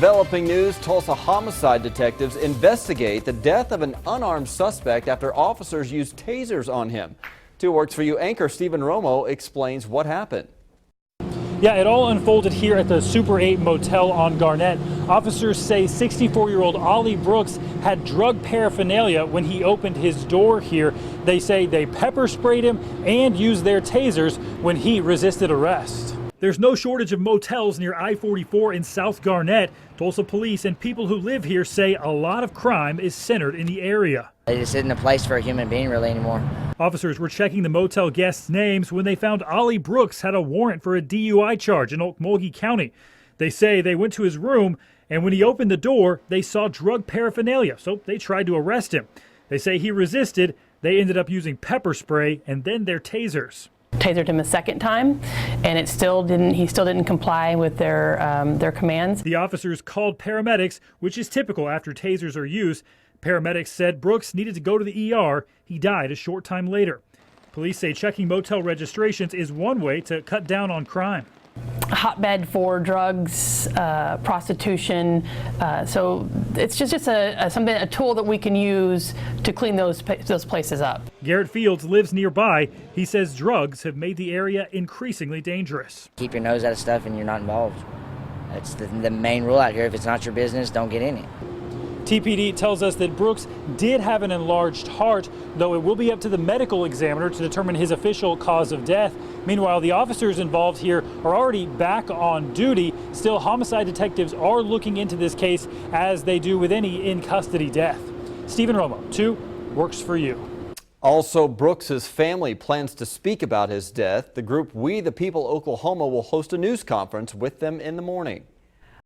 Developing news, Tulsa homicide detectives investigate the death of an unarmed suspect after officers used tasers on him. 2 Works For You anchor Stephen Romo explains what happened. Yeah, it all unfolded here at the Super 8 Motel on Garnett. Officers say 64-year-old Ollie Brooks had drug paraphernalia when he opened his door here. They say they pepper sprayed him and used their tasers when he resisted arrest. There's no shortage of motels near I-44 in South Garnett. Tulsa police and people who live here say a lot of crime is centered in the area. It just isn't a place for a human being really anymore. Officers were checking the motel guests' names when they found Ollie Brooks had a warrant for a DUI charge in Okmulgee County. They say they went to his room, and when he opened the door, they saw drug paraphernalia, so they tried to arrest him. They say he resisted. They ended up using pepper spray and then their tasers. Tasered him a second time, and he still didn't comply with their commands. The officers called paramedics, which is typical after tasers are used. Paramedics said Brooks needed to go to the ER. He died a short time later. Police say checking motel registrations is one way to cut down on crime. A hotbed for drugs, prostitution. So it's just a tool that we can use to clean those places up. Garrett Fields lives nearby. He says drugs have made the area increasingly dangerous. Keep your nose out of stuff and you're not involved. That's the main rule out here. If it's not your business, don't get in it. TPD tells us that Brooks did have an enlarged heart, though it will be up to the medical examiner to determine his official cause of death. Meanwhile, the officers involved here are already back on duty. Still, homicide detectives are looking into this case as they do with any in-custody death. Stephen Romo, 2 Works For You. Also, Brooks's family plans to speak about his death. The group We the People Oklahoma will host a news conference with them in the morning.